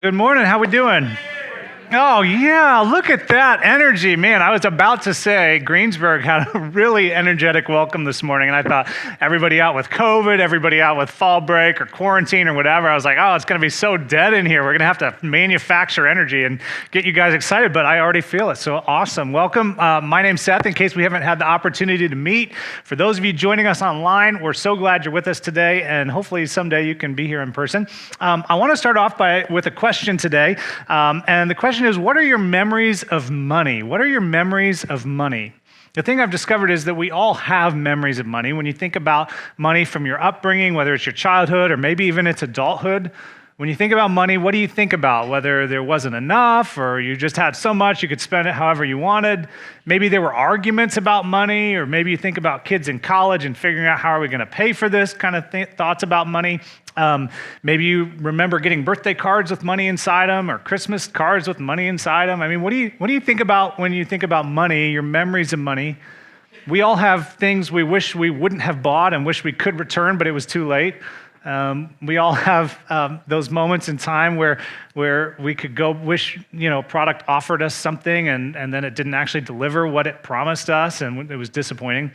Good morning. How we doing? Oh, yeah, look at that energy. Man, I was about to say Greensburg had a really energetic welcome this morning, and I thought everybody out with COVID, everybody out with fall break or quarantine or whatever. I was like, oh, it's going to be so dead in here. We're going to have to manufacture energy and get you guys excited, but I already feel it. So awesome. Welcome. My name's Seth, in case we haven't had the opportunity to meet. For those of you joining us online, we're so glad you're with us today, and hopefully someday you can be here in person. I want to start off with a question today, and the question is, what are your memories of money? What are your memories of money? The thing I've discovered is that we all have memories of money. When you think about money from your upbringing, whether it's your childhood or maybe even it's adulthood, when you think about money, what do you think about? Whether there wasn't enough or you just had so much you could spend it however you wanted. Maybe there were arguments about money, or maybe you think about kids in college and figuring out how are we going to pay for this kind of thoughts about money. Maybe you remember getting birthday cards with money inside them, or Christmas cards with money inside them. I mean, what do you think about when you think about money, your memories of money? We all have things we wish we wouldn't have bought and wish we could return, but it was too late. We all have those moments in time where we could go wish, a product offered us something and then it didn't actually deliver what it promised us, and it was disappointing.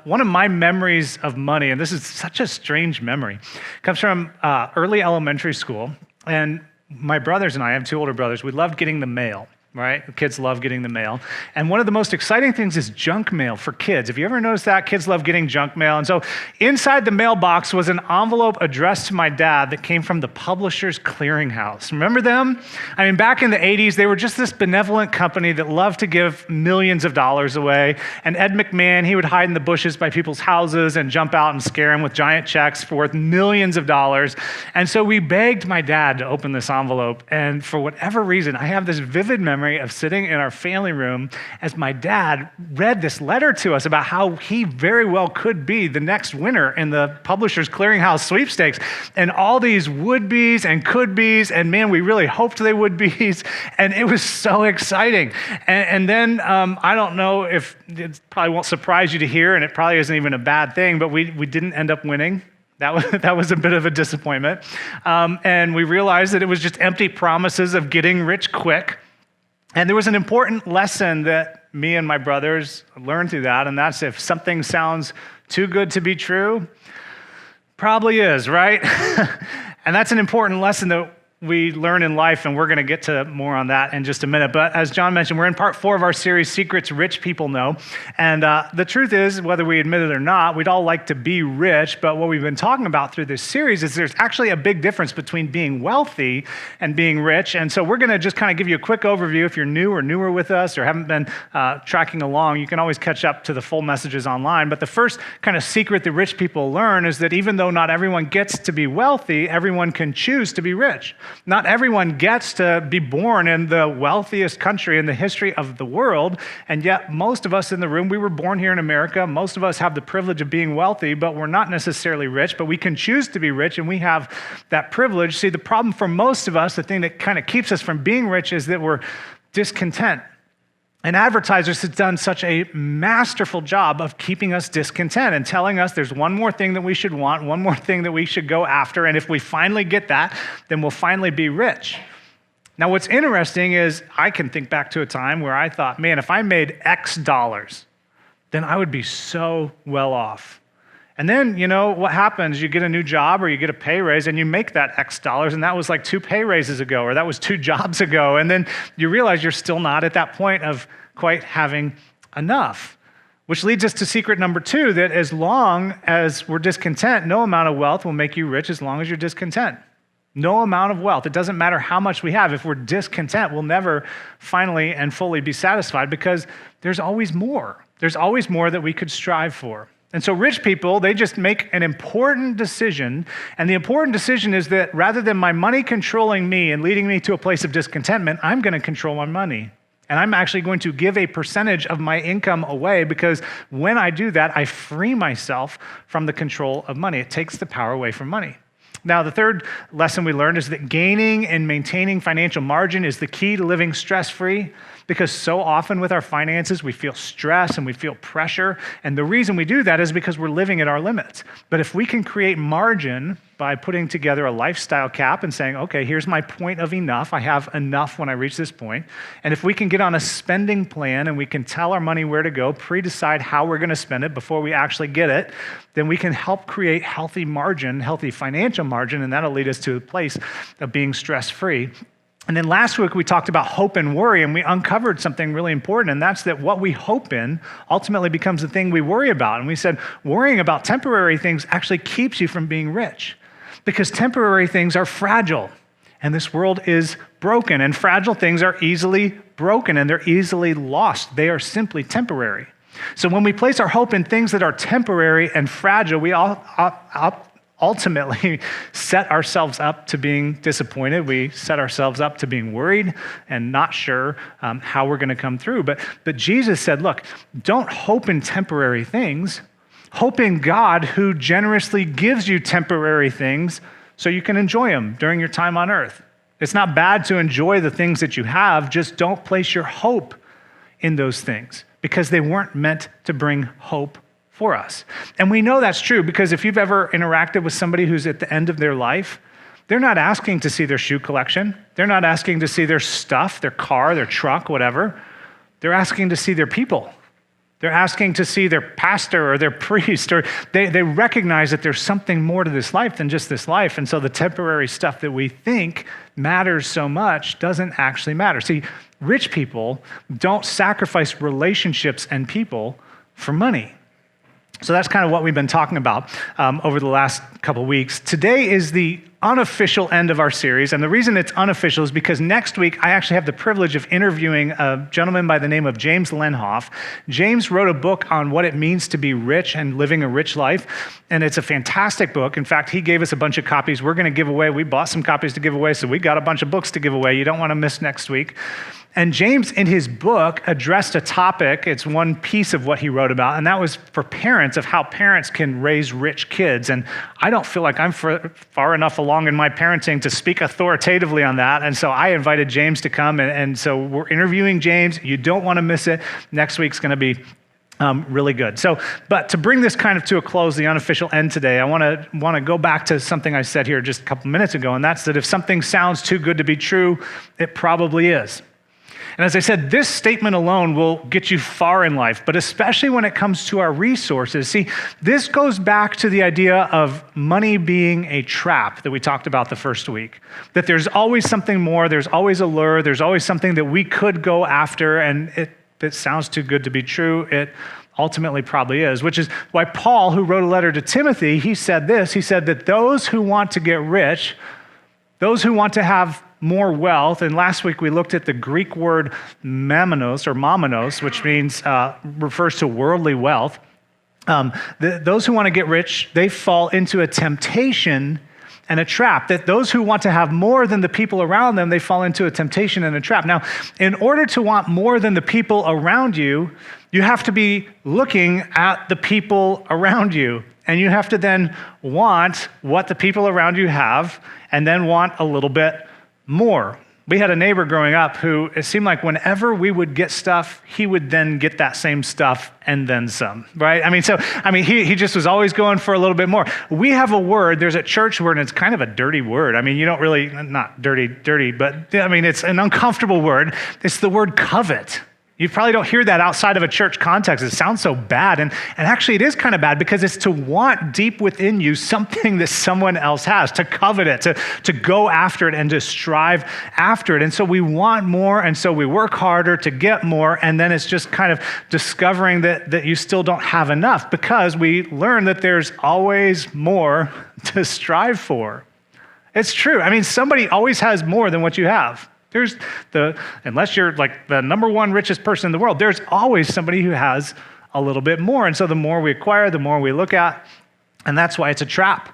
One of my memories of money, and this is such a strange memory, comes from early elementary school. And my brothers and I have two older brothers. We loved getting the mail. Right? The kids love getting the mail. And one of the most exciting things is junk mail for kids. Have you ever noticed that? Kids love getting junk mail. And so inside the mailbox was an envelope addressed to my dad that came from the Publishers Clearinghouse. Remember them? I mean, back in the 80s, they were just this benevolent company that loved to give millions of dollars away. And Ed McMahon, he would hide in the bushes by people's houses and jump out and scare them with giant checks worth millions of dollars. And so we begged my dad to open this envelope. And for whatever reason, I have this vivid memory of sitting in our family room as my dad read this letter to us about how he very well could be the next winner in the Publishers Clearinghouse sweepstakes. And all these would-bes and could-bes, and man, we really hoped they would-bes, and it was so exciting. And then, I don't know if, it probably won't surprise you to hear, and it probably isn't even a bad thing, but we didn't end up winning. That was a bit of a disappointment. And we realized that it was just empty promises of getting rich quick. And there was an important lesson that me and my brothers learned through that, and that's if something sounds too good to be true, probably is, right? And that's an important lesson that we learn in life, and we're going to get to more on that in just a minute. But as John mentioned, we're in part 4 of our series, Secrets Rich People Know. And the truth is, whether we admit it or not, we'd all like to be rich. But what we've been talking about through this series is there's actually a big difference between being wealthy and being rich. And so we're going to just kind of give you a quick overview. If you're new or newer with us or haven't been tracking along, you can always catch up to the full messages online. But the first kind of secret that rich people learn is that even though not everyone gets to be wealthy, everyone can choose to be rich. Not everyone gets to be born in the wealthiest country in the history of the world, and yet most of us in the room, we were born here in America. Most of us have the privilege of being wealthy, but we're not necessarily rich, but we can choose to be rich, and we have that privilege. See, the problem for most of us, the thing that kind of keeps us from being rich, is that we're discontent. And advertisers have done such a masterful job of keeping us discontent and telling us there's one more thing that we should want, one more thing that we should go after, and if we finally get that, then we'll finally be rich. Now, what's interesting is I can think back to a time where I thought, man, if I made X dollars, then I would be so well off. And then, what happens? You get a new job or you get a pay raise and you make that X dollars, and that was like 2 pay raises ago, or that was 2 jobs ago. And then you realize you're still not at that point of quite having enough, which leads us to secret number 2, that as long as we're discontent, no amount of wealth will make you rich as long as you're discontent. No amount of wealth. It doesn't matter how much we have. If we're discontent, we'll never finally and fully be satisfied because there's always more. There's always more that we could strive for. And so rich people, they just make an important decision. And the important decision is that rather than my money controlling me and leading me to a place of discontentment, I'm going to control my money. And I'm actually going to give a percentage of my income away, because when I do that, I free myself from the control of money. It takes the power away from money. Now, the third lesson we learned is that gaining and maintaining financial margin is the key to living stress-free. Because so often with our finances, we feel stress and we feel pressure. And the reason we do that is because we're living at our limits. But if we can create margin by putting together a lifestyle cap and saying, okay, here's my point of enough. I have enough when I reach this point. And if we can get on a spending plan and we can tell our money where to go, pre-decide how we're going to spend it before we actually get it, then we can help create healthy margin, healthy financial margin, and that'll lead us to a place of being stress-free. And then last week, we talked about hope and worry, and we uncovered something really important, and that's that what we hope in ultimately becomes the thing we worry about. And we said worrying about temporary things actually keeps you from being rich, because temporary things are fragile, and this world is broken, and fragile things are easily broken, and they're easily lost. They are simply temporary. So when we place our hope in things that are temporary and fragile, we ultimately set ourselves up to being disappointed. We set ourselves up to being worried and not sure how we're going to come through. But Jesus said, look, don't hope in temporary things. Hope in God, who generously gives you temporary things so you can enjoy them during your time on earth. It's not bad to enjoy the things that you have. Just don't place your hope in those things, because they weren't meant to bring hope for us. And we know that's true because if you've ever interacted with somebody who's at the end of their life, they're not asking to see their shoe collection. They're not asking to see their stuff, their car, their truck, whatever. They're asking to see their people. They're asking to see their pastor or their priest, or they recognize that there's something more to this life than just this life. And so the temporary stuff that we think matters so much doesn't actually matter. See, rich people don't sacrifice relationships and people for money. So that's kind of what we've been talking about over the last couple of weeks. Today is the unofficial end of our series, and the reason it's unofficial is because next week I actually have the privilege of interviewing a gentleman by the name of James Lenhoff. James wrote a book on what it means to be rich and living a rich life, and it's a fantastic book. In fact, he gave us a bunch of copies we're going to give away. We bought some copies to give away, so we got a bunch of books to give away. You don't want to miss next week. And James, in his book, addressed a topic. It's one piece of what he wrote about, and that was for parents, of how parents can raise rich kids. And I don't feel like I'm far enough along in my parenting to speak authoritatively on that. And so I invited James to come, and so we're interviewing James. You don't want to miss it. Next week's going to be really good. So, but to bring this kind of to a close, the unofficial end today, I want to go back to something I said here just a couple minutes ago, and that's that if something sounds too good to be true, it probably is. And as I said, this statement alone will get you far in life, but especially when it comes to our resources. See, this goes back to the idea of money being a trap that we talked about the first week. That there's always something more, there's always a lure, there's always something that we could go after, and if it sounds too good to be true, it ultimately probably is, which is why Paul, who wrote a letter to Timothy, he said this, he said that those who want to get rich, those who want to have more wealth, and last week we looked at the Greek word mamonos, which means, refers to worldly wealth. Those who want to get rich, they fall into a temptation and a trap. That those who want to have more than the people around them, they fall into a temptation and a trap. Now, in order to want more than the people around you, you have to be looking at the people around you. And you have to then want what the people around you have, and then want a little bit more. We had a neighbor growing up who, it seemed like whenever we would get stuff, he would then get that same stuff and then some, right? He just was always going for a little bit more. We have a word, there's a church word, and it's kind of a dirty word. I mean, you don't really, not dirty, but it's an uncomfortable word. It's the word covet. You probably don't hear that outside of a church context. It sounds so bad. And actually, it is kind of bad because it's to want deep within you something that someone else has, to covet it, to go after it and to strive after it. And so we want more, and so we work harder to get more. And then it's just kind of discovering that you still don't have enough because we learn that there's always more to strive for. It's true. Somebody always has more than what you have. Unless you're like the number one richest person in the world, there's always somebody who has a little bit more. And so the more we acquire, the more we look at, and that's why it's a trap.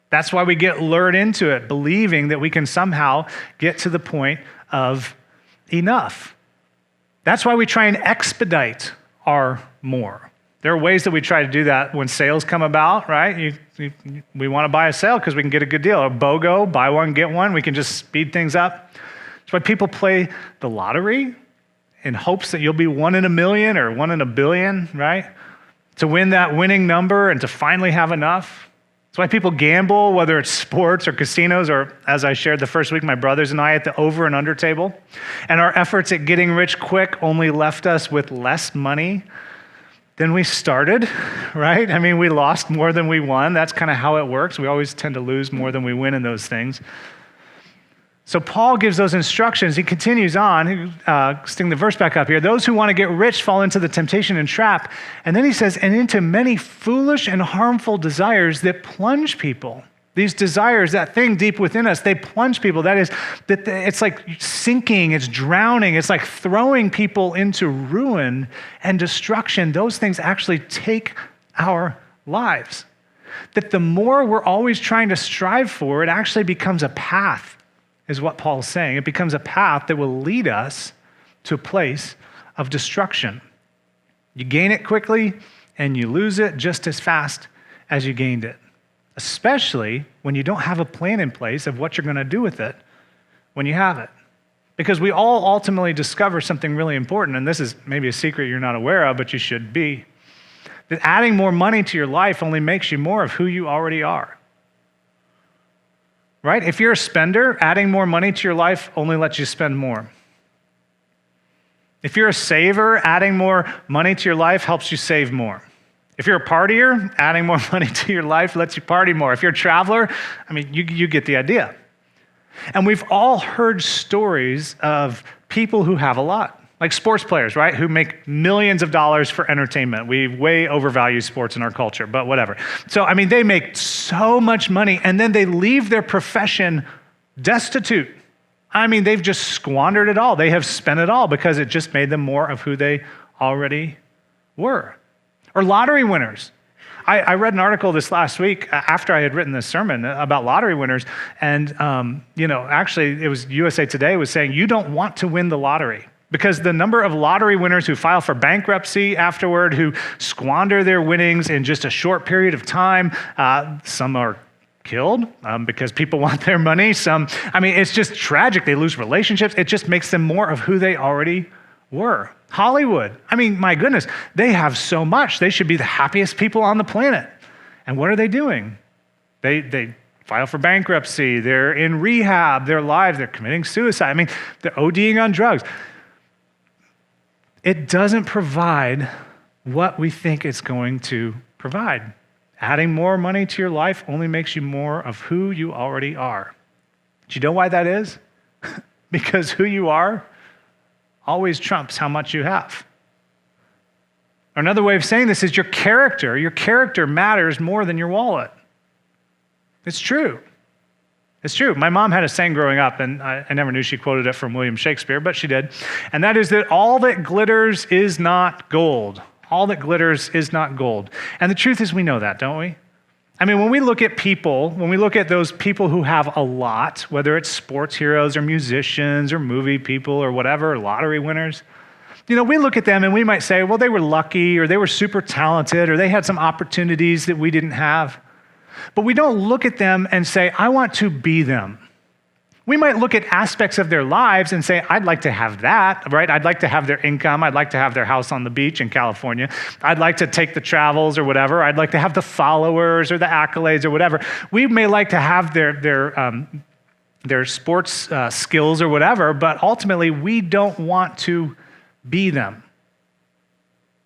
That's why we get lured into it, believing that we can somehow get to the point of enough. That's why we try and expedite our more. There are ways that we try to do that when sales come about, right? We want to buy a sale because we can get a good deal. A BOGO, buy one, get one. We can just speed things up. It's why people play the lottery in hopes that you'll be 1 in a million or 1 in a billion, right? To win that winning number and to finally have enough. That's why people gamble, whether it's sports or casinos, or as I shared the first week, my brothers and I at the over and under table. And our efforts at getting rich quick only left us with less money than we started, right? I mean, we lost more than we won. That's kind of how it works. We always tend to lose more than we win in those things. So Paul gives those instructions. He continues on, sting the verse back up here. Those who want to get rich fall into the temptation and trap. And then he says, and into many foolish and harmful desires that plunge people. These desires, that thing deep within us, they plunge people. That is, it's like sinking, it's drowning, it's like throwing people into ruin and destruction. Those things actually take our lives. That the more we're always trying to strive for, it actually becomes a path, is what Paul's saying. It becomes a path that will lead us to a place of destruction. You gain it quickly, and you lose it just as fast as you gained it. Especially when you don't have a plan in place of what you're going to do with it when you have it. Because we all ultimately discover something really important, and this is maybe a secret you're not aware of, but you should be, that adding more money to your life only makes you more of who you already are. Right? If you're a spender, adding more money to your life only lets you spend more. If you're a saver, adding more money to your life helps you save more. If you're a partier, adding more money to your life lets you party more. If you're a traveler, I mean, you get the idea. And we've all heard stories of people who have a lot, like sports players, right, who make millions of dollars for entertainment. We way overvalue sports in our culture, but whatever. So, I mean, they make so much money, and then they leave their profession destitute. I mean, they've just squandered it all. They have spent it all because it just made them more of who they already were. Or lottery winners. I read an article this last week after I had written this sermon about lottery winners, and actually it was USA Today was saying you don't want to win the lottery because the number of lottery winners who file for bankruptcy afterward, who squander their winnings in just a short period of time, some are killed because people want their money. It's just tragic. They lose relationships. It just makes them more of who they already were. Hollywood, I mean, my goodness, they have so much. They should be the happiest people on the planet. And what are they doing? They file for bankruptcy. They're in rehab. They're alive. They're committing suicide. I mean, they're ODing on drugs. It doesn't provide what we think it's going to provide. Adding more money to your life only makes you more of who you already are. Do you know why that is? Because who you are always trumps how much you have. Another way of saying this is your character. Your character matters more than your wallet. It's true. It's true. My mom had a saying growing up, and I never knew she quoted it from William Shakespeare, but she did. And that is that all that glitters is not gold. All that glitters is not gold. And the truth is we know that, don't we? I mean, when we look at people, when we look at those people who have a lot, whether it's sports heroes or musicians or movie people or whatever, lottery winners, we look at them and we might say, well, they were lucky or they were super talented or they had some opportunities that we didn't have. But we don't look at them and say, I want to be them. We might look at aspects of their lives and say, I'd like to have that, right? I'd like to have their income. I'd like to have their house on the beach in California. I'd like to take the travels or whatever. I'd like to have the followers or the accolades or whatever. We may like to have their sports skills or whatever, but ultimately we don't want to be them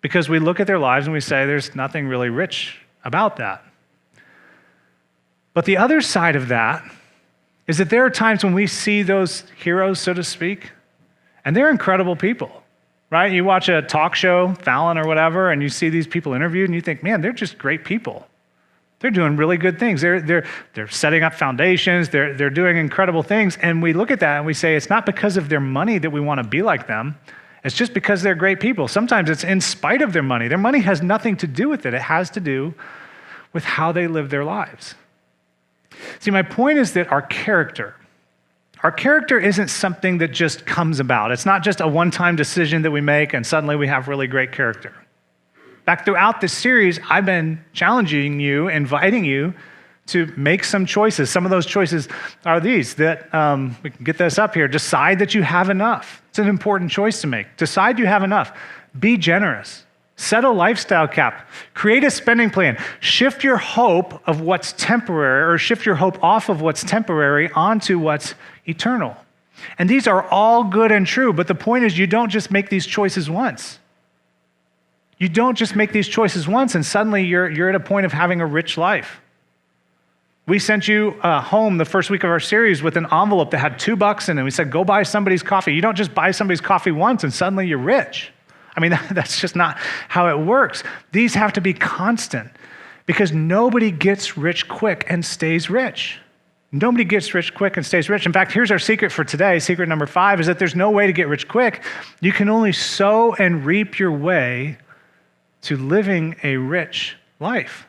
because we look at their lives and we say, there's nothing really rich about that. But the other side of that is that there are times when we see those heroes, so to speak, and they're incredible people, right? You watch a talk show, Fallon or whatever, and you see these people interviewed, and you think, man, they're just great people. They're doing really good things. They're setting up foundations. They're doing incredible things, and we look at that and we say, it's not because of their money that we want to be like them. It's just because they're great people. Sometimes it's in spite of their money. Their money has nothing to do with it. It has to do with how they live their lives. See, my point is that our character isn't something that just comes about. It's not just a one-time decision that we make and suddenly we have really great character. In fact, throughout this series, I've been challenging you, inviting you to make some choices. Some of those choices are these that, we can get this up here. Decide that you have enough. It's an important choice to make. Decide you have enough. Be generous. Set a lifestyle cap. Create a spending plan. Shift your hope of what's temporary, or shift your hope off of what's temporary onto what's eternal. And these are all good and true, but the point is you don't just make these choices once. You don't just make these choices once and suddenly you're at a point of having a rich life. We sent you home the first week of our series with an envelope that had $2 in it. We said, go buy somebody's coffee. You don't just buy somebody's coffee once and suddenly you're rich. I mean, that's just not how it works. These have to be constant because nobody gets rich quick and stays rich. Nobody gets rich quick and stays rich. In fact, here's our secret for today. Secret number 5 is that there's no way to get rich quick. You can only sow and reap your way to living a rich life.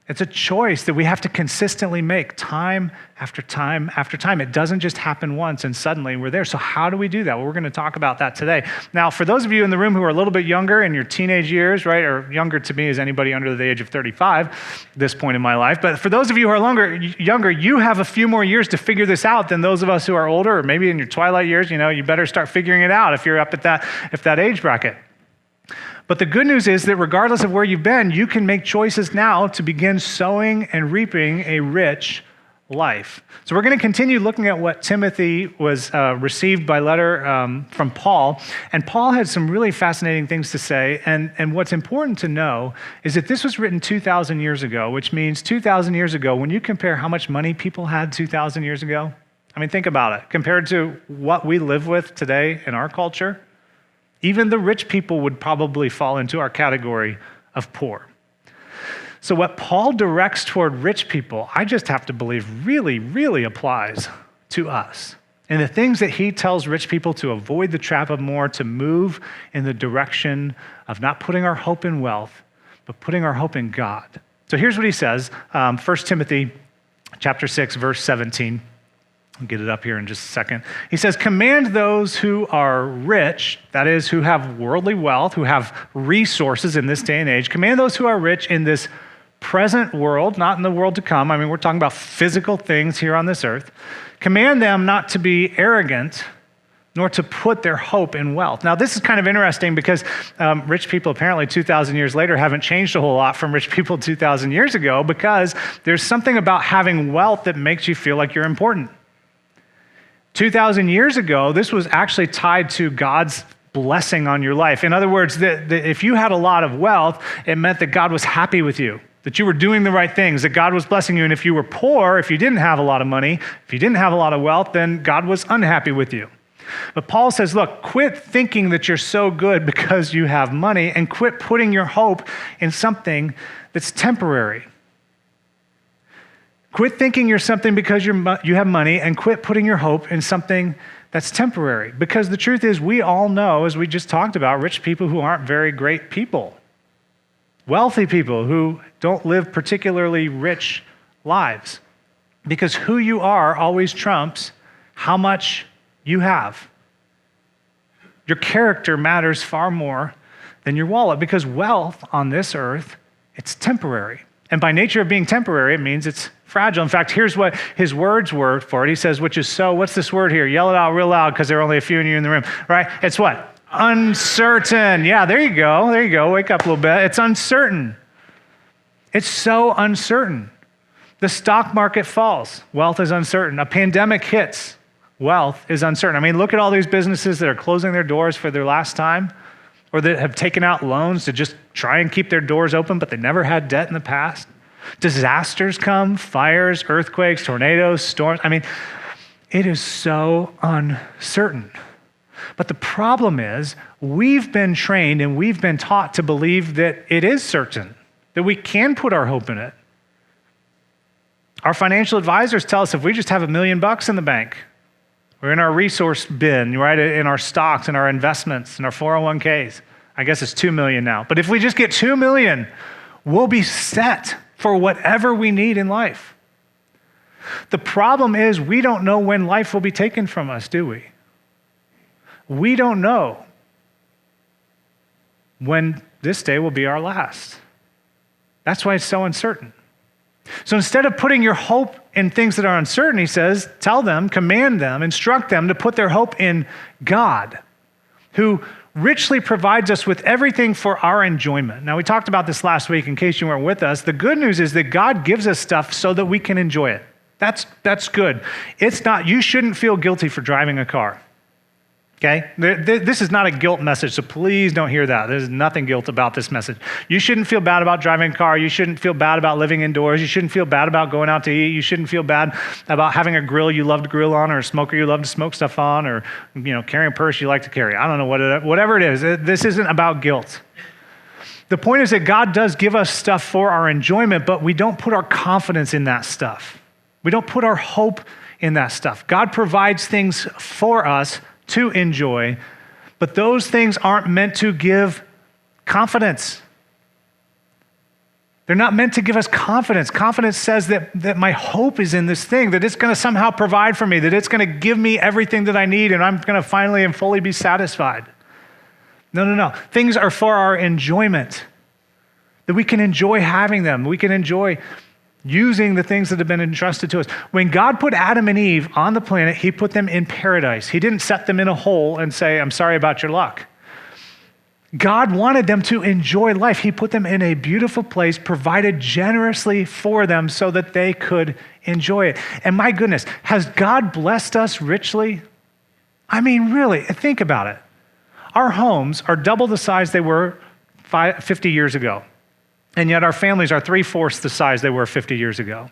It's a choice that we have to consistently make time after time after time. It doesn't just happen once and suddenly we're there. So how do we do that? Well, we're going to talk about that today. Now, for those of you in the room who are a little bit younger in your teenage years, right, or younger to me is anybody under the age of 35 at this point in my life, but for those of you who are younger, you have a few more years to figure this out than those of us who are older, or maybe in your twilight years, you better start figuring it out if you're up at that age bracket. But the good news is that regardless of where you've been, you can make choices now to begin sowing and reaping a rich life. So we're going to continue looking at what Timothy was received by letter from Paul. And Paul had some really fascinating things to say. And what's important to know is that this was written 2,000 years ago, which means 2,000 years ago, when you compare how much money people had 2,000 years ago, I mean, think about it. Compared to what we live with today in our culture, even the rich people would probably fall into our category of poor. So what Paul directs toward rich people, I just have to believe really, really applies to us. And the things that he tells rich people to avoid the trap of more, to move in the direction of not putting our hope in wealth, but putting our hope in God. So here's what he says, 1 Timothy chapter 6, verse 17. I'll get it up here in just a second. He says, command those who are rich, that is, who have worldly wealth, who have resources in this day and age, command those who are rich in this present world, not in the world to come. I mean, we're talking about physical things here on this earth. Command them not to be arrogant, nor to put their hope in wealth. Now, this is kind of interesting because rich people apparently 2,000 years later haven't changed a whole lot from rich people 2,000 years ago, because there's something about having wealth that makes you feel like you're important. 2,000 years ago, this was actually tied to God's blessing on your life. In other words, if you had a lot of wealth, it meant that God was happy with you, that you were doing the right things, that God was blessing you. And if you were poor, if you didn't have a lot of money, if you didn't have a lot of wealth, then God was unhappy with you. But Paul says, look, quit thinking that you're so good because you have money, and quit putting your hope in something that's temporary. Quit thinking you're something because you have money, and quit putting your hope in something that's temporary. Because the truth is, we all know, as we just talked about, rich people who aren't very great people. Wealthy people who don't live particularly rich lives. Because who you are always trumps how much you have. Your character matters far more than your wallet, because wealth on this earth, it's temporary. And by nature of being temporary, it means it's fragile. In fact, here's what his words were for it. He says, which is so, what's this word here? Yell it out real loud because there are only a few of you in the room, right? It's what? Uncertain. Yeah, there you go. There you go. Wake up a little bit. It's uncertain. It's so uncertain. The stock market falls. Wealth is uncertain. A pandemic hits. Wealth is uncertain. I mean, look at all these businesses that are closing their doors for their last time, or that have taken out loans to just try and keep their doors open, but they never had debt in the past. Disasters come, fires, earthquakes, tornadoes, storms. I mean, it is so uncertain. But the problem is, we've been trained and we've been taught to believe that it is certain, that we can put our hope in it. Our financial advisors tell us if we just have $1 million in the bank, or in our resource bin, right, in our stocks and our investments and our 401ks, I guess it's 2 million now. But if we just get 2 million, we'll be set for whatever we need in life. The problem is, we don't know when life will be taken from us, do we? We don't know when this day will be our last. That's why it's so uncertain. So instead of putting your hope in things that are uncertain, he says, tell them, command them, instruct them to put their hope in God, who richly provides us with everything for our enjoyment. Now, we talked about this last week in case you weren't with us. The good news is that God gives us stuff so that we can enjoy it. That's good. It's not, you shouldn't feel guilty for driving a car. Okay? This is not a guilt message, so please don't hear that. There's nothing guilt about this message. You shouldn't feel bad about driving a car. You shouldn't feel bad about living indoors. You shouldn't feel bad about going out to eat. You shouldn't feel bad about having a grill you love to grill on, or a smoker you love to smoke stuff on, or carrying a purse you like to carry. I don't know, whatever it is. This isn't about guilt. The point is that God does give us stuff for our enjoyment, but we don't put our confidence in that stuff. We don't put our hope in that stuff. God provides things for us to enjoy, but those things aren't meant to give confidence. They're not meant to give us confidence. Confidence says that my hope is in this thing, that it's going to somehow provide for me, that it's going to give me everything that I need, and I'm going to finally and fully be satisfied. No. Things are for our enjoyment, that we can enjoy having them. We can enjoy using the things that have been entrusted to us. When God put Adam and Eve on the planet, he put them in paradise. He didn't set them in a hole and say, I'm sorry about your luck. God wanted them to enjoy life. He put them in a beautiful place, provided generously for them so that they could enjoy it. And my goodness, has God blessed us richly? I mean, really, think about it. Our homes are double the size they were 50 years ago. And yet our families are 3/4 the size they were 50 years ago.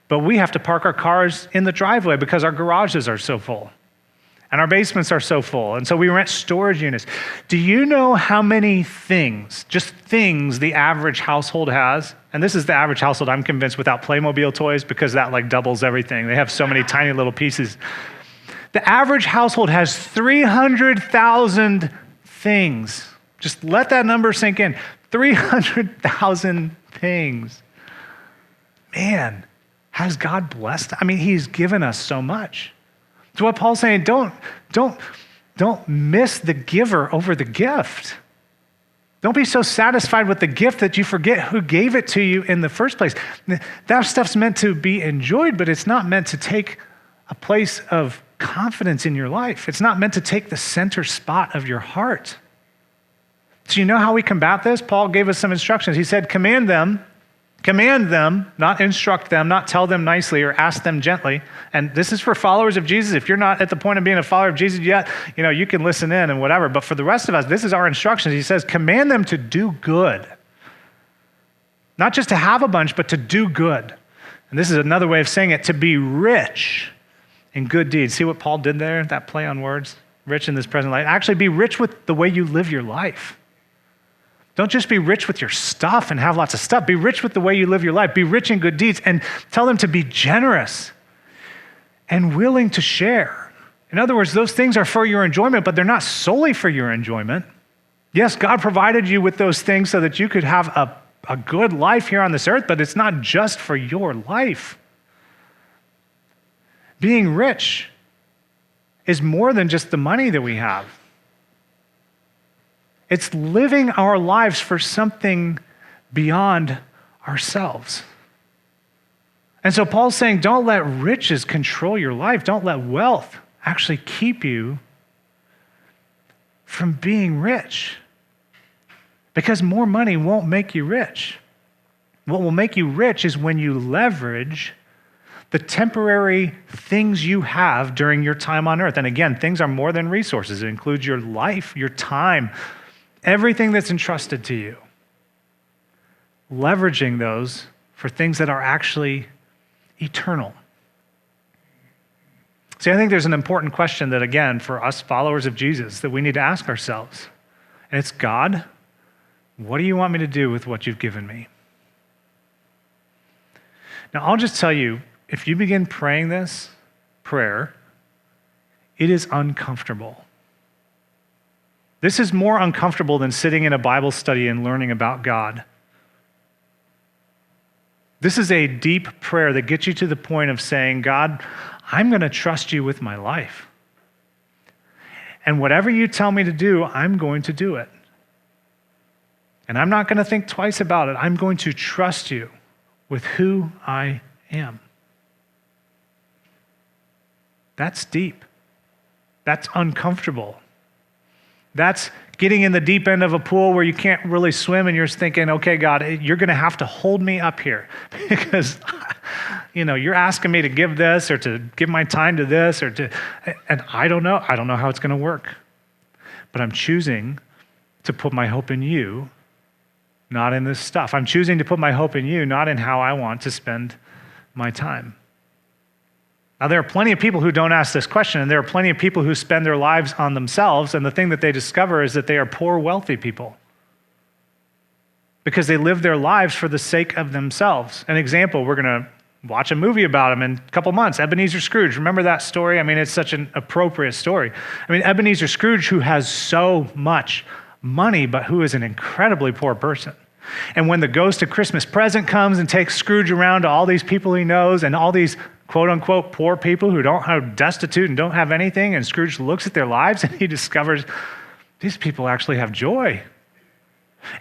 But we have to park our cars in the driveway because our garages are so full. And our basements are so full. And so we rent storage units. Do you know how many things, just things, the average household has? And this is the average household, I'm convinced, without Playmobil toys, because that doubles everything. They have so many tiny little pieces. The average household has 300,000 things. Just let that number sink in. 300,000 things. Man, has God blessed? I mean, he's given us so much. So what Paul's saying, don't miss the giver over the gift. Don't be so satisfied with the gift that you forget who gave it to you in the first place. That stuff's meant to be enjoyed, but it's not meant to take a place of confidence in your life. It's not meant to take the center spot of your heart. So you know how we combat this? Paul gave us some instructions. He said, command them, not instruct them, not tell them nicely or ask them gently. And this is for followers of Jesus. If you're not at the point of being a follower of Jesus yet, you can listen in and whatever. But for the rest of us, this is our instructions. He says, command them to do good. Not just to have a bunch, but to do good. And this is another way of saying it, to be rich in good deeds. See what Paul did there? That play on words? Rich in this present life. Actually be rich with the way you live your life. Don't just be rich with your stuff and have lots of stuff. Be rich with the way you live your life. Be rich in good deeds, and tell them to be generous and willing to share. In other words, those things are for your enjoyment, but they're not solely for your enjoyment. Yes, God provided you with those things so that you could have a good life here on this earth, but it's not just for your life. Being rich is more than just the money that we have. It's living our lives for something beyond ourselves. And so Paul's saying, don't let riches control your life. Don't let wealth actually keep you from being rich. Because more money won't make you rich. What will make you rich is when you leverage the temporary things you have during your time on earth. And again, things are more than resources. It includes your life, your time, everything that's entrusted to you. Leveraging those for things that are actually eternal. See, I think there's an important question that, again, for us followers of Jesus, that we need to ask ourselves. And it's, God, what do you want me to do with what you've given me? Now, I'll just tell you, if you begin praying this prayer, it is uncomfortable. This is more uncomfortable than sitting in a Bible study and learning about God. This is a deep prayer that gets you to the point of saying, God, I'm going to trust you with my life. And whatever you tell me to do, I'm going to do it. And I'm not going to think twice about it. I'm going to trust you with who I am. That's deep. That's uncomfortable. That's getting in the deep end of a pool where you can't really swim and you're just thinking, okay, God, you're going to have to hold me up here because, you're asking me to give this or to give my time to this and I don't know how it's going to work. But I'm choosing to put my hope in you, not in this stuff. I'm choosing to put my hope in you, not in how I want to spend my time. Now, there are plenty of people who don't ask this question, and there are plenty of people who spend their lives on themselves, and the thing that they discover is that they are poor, wealthy people because they live their lives for the sake of themselves. An example, we're going to watch a movie about him in a couple months, Ebenezer Scrooge. Remember that story? I mean, it's such an appropriate story. I mean, Ebenezer Scrooge, who has so much money, but who is an incredibly poor person. And when the ghost of Christmas present comes and takes Scrooge around to all these people he knows and all these quote unquote poor people who are destitute and don't have anything, and Scrooge looks at their lives and he discovers these people actually have joy.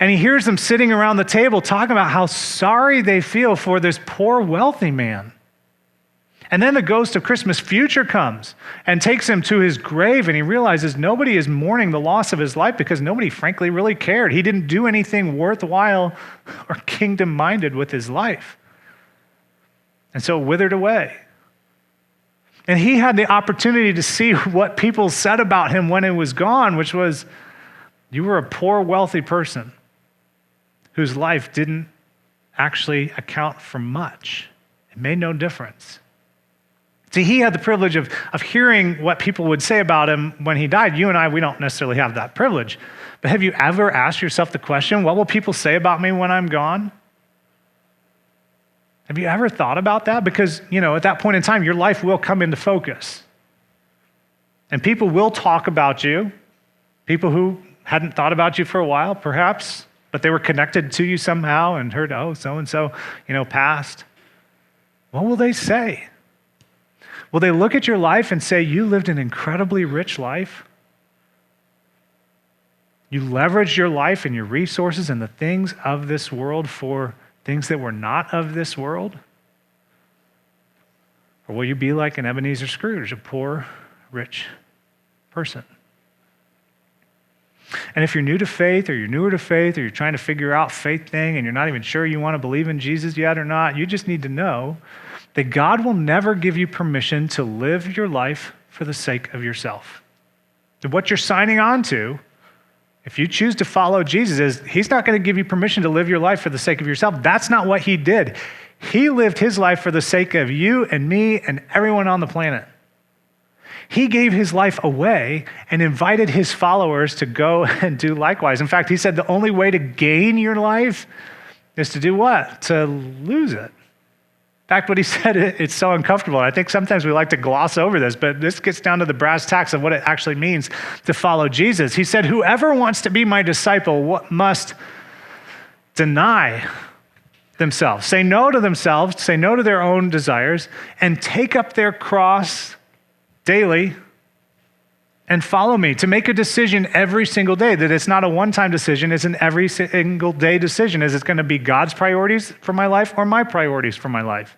And he hears them sitting around the table talking about how sorry they feel for this poor wealthy man. And then the ghost of Christmas future comes and takes him to his grave, and he realizes nobody is mourning the loss of his life because nobody frankly really cared. He didn't do anything worthwhile or kingdom-minded with his life. And so it withered away. And he had the opportunity to see what people said about him when it was gone, which was, you were a poor, wealthy person whose life didn't actually account for much. It made no difference. See, he had the privilege of hearing what people would say about him when he died. You and I, we don't necessarily have that privilege. But have you ever asked yourself the question, what will people say about me when I'm gone? Have you ever thought about that? Because, at that point in time, your life will come into focus. And people will talk about you, people who hadn't thought about you for a while, perhaps, but they were connected to you somehow and heard, oh, so-and-so, passed. What will they say? Will they look at your life and say, you lived an incredibly rich life? You leveraged your life and your resources and the things of this world for things that were not of this world? Or will you be like an Ebenezer Scrooge, a poor, rich person? And if you're new to faith or you're newer to faith or you're trying to figure out faith thing and you're not even sure you want to believe in Jesus yet or not, you just need to know that God will never give you permission to live your life for the sake of yourself. So what you're signing on to, if you choose to follow Jesus, is he's not going to give you permission to live your life for the sake of yourself. That's not what he did. He lived his life for the sake of you and me and everyone on the planet. He gave his life away and invited his followers to go and do likewise. In fact, he said the only way to gain your life is to do what? To lose it. In fact, what he said, it's so uncomfortable. I think sometimes we like to gloss over this, but this gets down to the brass tacks of what it actually means to follow Jesus. He said, whoever wants to be my disciple must deny themselves, say no to themselves, say no to their own desires, and take up their cross daily and follow me, to make a decision every single day, that it's not a one-time decision, it's an every single day decision. Is it going to be God's priorities for my life or my priorities for my life?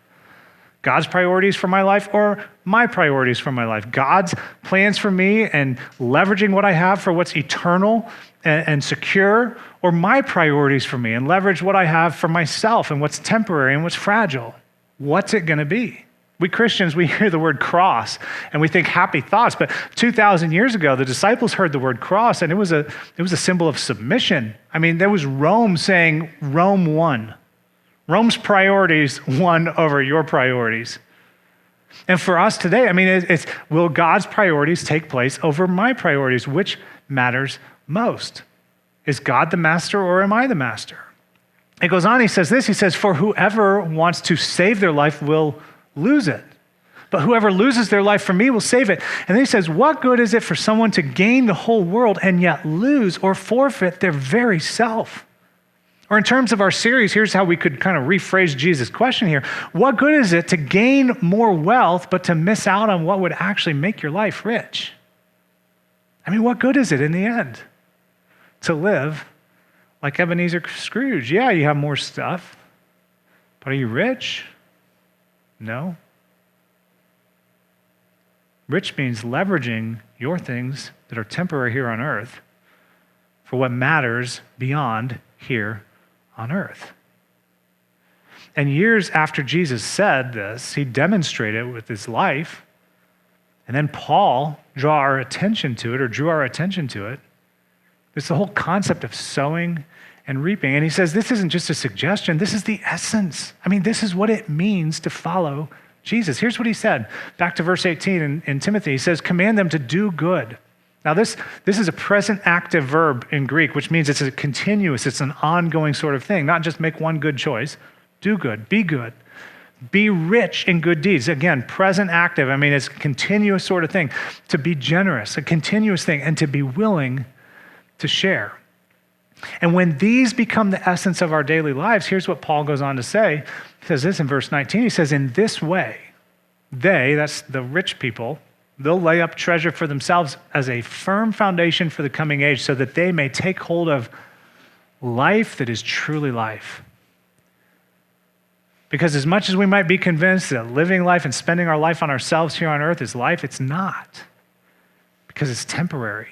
God's priorities for my life or my priorities for my life? God's plans for me and leveraging what I have for what's eternal and secure, or my priorities for me and leverage what I have for myself and what's temporary and what's fragile? What's it going to be? We Christians, we hear the word cross and we think happy thoughts, but 2,000 years ago, the disciples heard the word cross and it was a symbol of submission. I mean, there was Rome saying, Rome won. Rome's priorities won over your priorities. And for us today, I mean, it's will God's priorities take place over my priorities? Which matters most? Is God the master or am I the master? It goes on, he says this, he says, for whoever wants to save their life will lose it. But whoever loses their life for me will save it. And then he says, what good is it for someone to gain the whole world and yet lose or forfeit their very self? Or in terms of our series, here's how we could kind of rephrase Jesus' question here. What good is it to gain more wealth but to miss out on what would actually make your life rich? I mean, what good is it in the end to live like Ebenezer Scrooge? Yeah, you have more stuff, But are you rich? No. Rich means leveraging your things that are temporary here on earth for what matters beyond here on earth. And years after Jesus said this, he demonstrated it with his life. And then Paul drew our attention to it. It's the whole concept of sowing and reaping. And he says this isn't just a suggestion, this is the essence. I mean, this is what it means to follow Jesus. Here's what he said. Back to verse 18 in Timothy, he says, command them to do good. Now this is a present active verb in Greek, which means it's a continuous, it's an ongoing sort of thing, not just make one good choice. Do good, be good. Be rich in good deeds. Again, present active. I mean, it's a continuous sort of thing. To be generous, a continuous thing, and to be willing to share. And when these become the essence of our daily lives, here's what Paul goes on to say. He says this in verse 19. He says, in this way, that's the rich people, they'll lay up treasure for themselves as a firm foundation for the coming age so that they may take hold of life that is truly life. Because as much as we might be convinced that living life and spending our life on ourselves here on earth is life, it's not. Because it's temporary.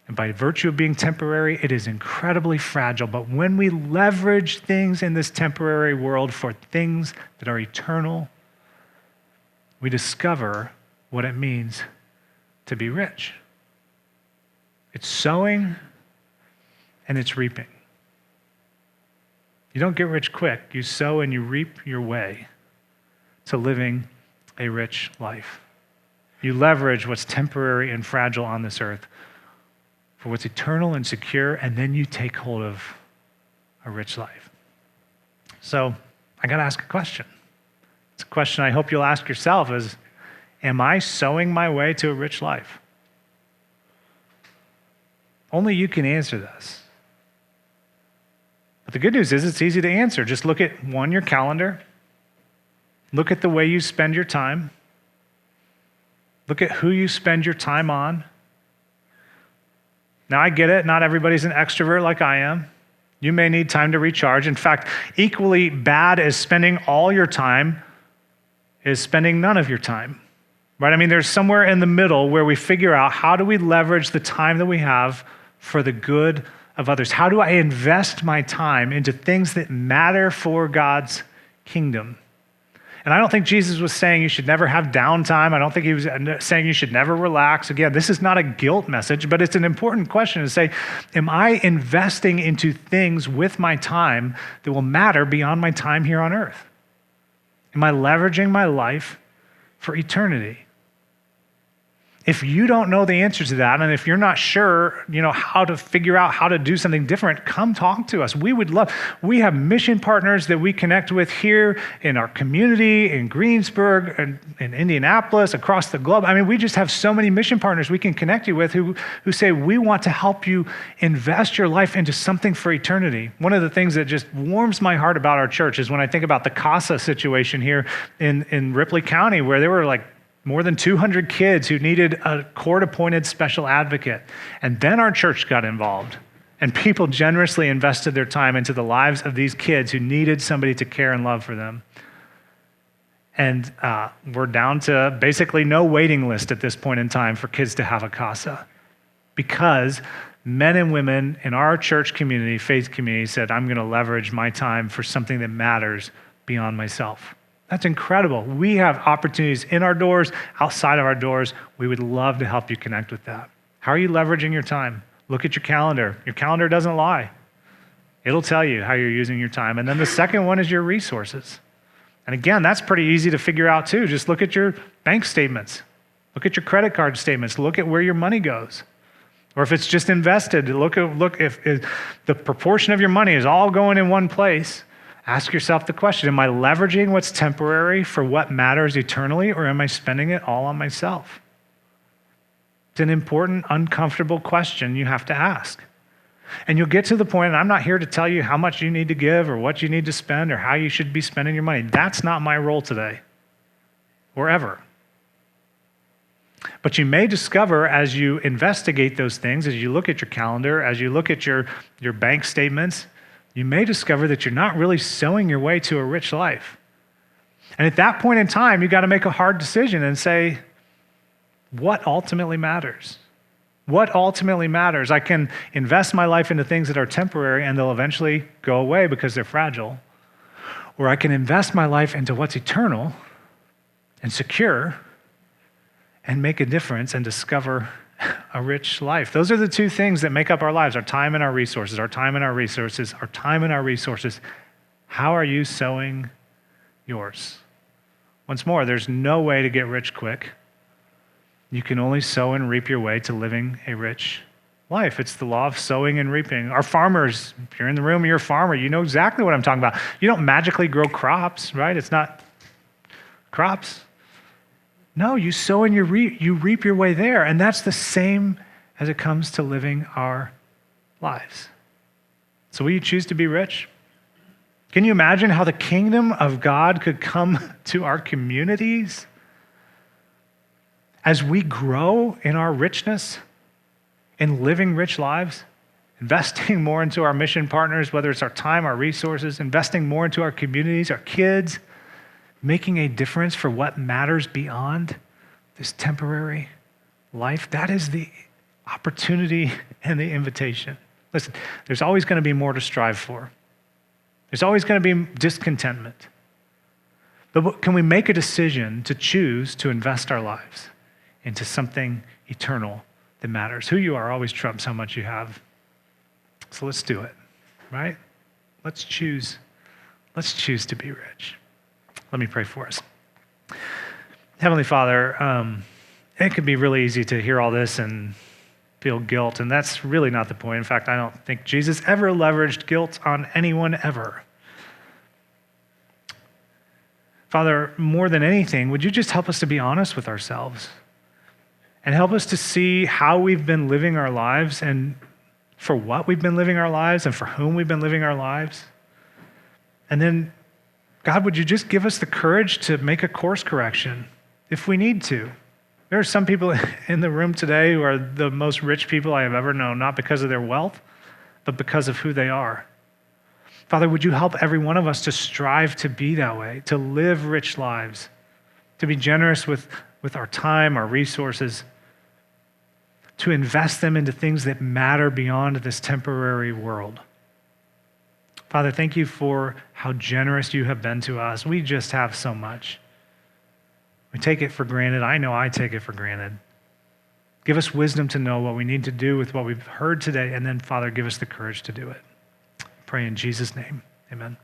And by virtue of being temporary, it is incredibly fragile. But when we leverage things in this temporary world for things that are eternal, we discover what it means to be rich. It's sowing and it's reaping. You don't get rich quick. You sow and you reap your way to living a rich life. You leverage what's temporary and fragile on this earth for what's eternal and secure, and then you take hold of a rich life. So I got to ask a question. It's a question I hope you'll ask yourself is, am I sowing my way to a rich life? Only you can answer this. But the good news is it's easy to answer. Just look at, your calendar. Look at the way you spend your time. Look at who you spend your time on. Now, I get it. Not everybody's an extrovert like I am. You may need time to recharge. In fact, equally bad as spending all your time is spending none of your time. Right? I mean, there's somewhere in the middle where we figure out how do we leverage the time that we have for the good of others? How do I invest my time into things that matter for God's kingdom? And I don't think Jesus was saying you should never have downtime. I don't think he was saying you should never relax. Again, this is not a guilt message, but it's an important question to say, am I investing into things with my time that will matter beyond my time here on earth? Am I leveraging my life for eternity? If you don't know the answer to that, and if you're not sure, how to figure out how to do something different, come talk to us. We have mission partners that we connect with here in our community, in Greensburg, and in Indianapolis, across the globe. I mean, we just have so many mission partners we can connect you with who say, we want to help you invest your life into something for eternity. One of the things that just warms my heart about our church is when I think about the CASA situation here in Ripley County, where there were more than 200 kids who needed a court-appointed special advocate. And then our church got involved, and people generously invested their time into the lives of these kids who needed somebody to care and love for them. And we're down to basically no waiting list at this point in time for kids to have a CASA, because men and women in our church community, faith community, said, I'm going to leverage my time for something that matters beyond myself. That's incredible. We have opportunities in our doors, outside of our doors. We would love to help you connect with that. How are you leveraging your time? Look at your calendar. Your calendar doesn't lie. It'll tell you how you're using your time. And then the second one is your resources. And again, that's pretty easy to figure out too. Just look at your bank statements. Look at your credit card statements. Look at where your money goes. Or if it's just invested, look if the proportion of your money is all going in one place. Ask yourself the question, am I leveraging what's temporary for what matters eternally, or am I spending it all on myself? It's an important, uncomfortable question you have to ask. And you'll get to the point, and I'm not here to tell you how much you need to give or what you need to spend or how you should be spending your money. That's not my role today or ever. But you may discover as you investigate those things, as you look at your calendar, as you look at your bank statements, you may discover that you're not really sowing your way to a rich life. And at that point in time, you got to make a hard decision and say, what ultimately matters? What ultimately matters? I can invest my life into things that are temporary and they'll eventually go away because they're fragile. Or I can invest my life into what's eternal and secure and make a difference and discover a rich life. Those are the two things that make up our lives, our time and our resources, our time and our resources, our time and our resources. How are you sowing yours? Once more, there's no way to get rich quick. You can only sow and reap your way to living a rich life. It's the law of sowing and reaping. Our farmers, if you're in the room and you're a farmer, you know exactly what I'm talking about. You don't magically grow crops, right? It's not crops. No, you sow and you reap your way there. And that's the same as it comes to living our lives. So will you choose to be rich? Can you imagine how the kingdom of God could come to our communities as we grow in our richness, in living rich lives, investing more into our mission partners, whether it's our time, our resources, investing more into our communities, our kids, making a difference for what matters beyond this temporary life? That is the opportunity and the invitation. Listen, there's always going to be more to strive for. There's always going to be discontentment. But can we make a decision to choose to invest our lives into something eternal that matters? Who you are always trumps how much you have. So let's do it, right? Let's choose to be rich. Let me pray for us. Heavenly Father, it can be really easy to hear all this and feel guilt, and that's really not the point. In fact, I don't think Jesus ever leveraged guilt on anyone ever. Father, more than anything, would you just help us to be honest with ourselves and help us to see how we've been living our lives and for what we've been living our lives and for whom we've been living our lives? And then, God, would you just give us the courage to make a course correction if we need to? There are some people in the room today who are the most rich people I have ever known, not because of their wealth, but because of who they are. Father, would you help every one of us to strive to be that way, to live rich lives, to be generous with our time, our resources, to invest them into things that matter beyond this temporary world. Father, thank you for how generous you have been to us. We just have so much. We take it for granted. I know I take it for granted. Give us wisdom to know what we need to do with what we've heard today, and then, Father, give us the courage to do it. Pray in Jesus' name. Amen.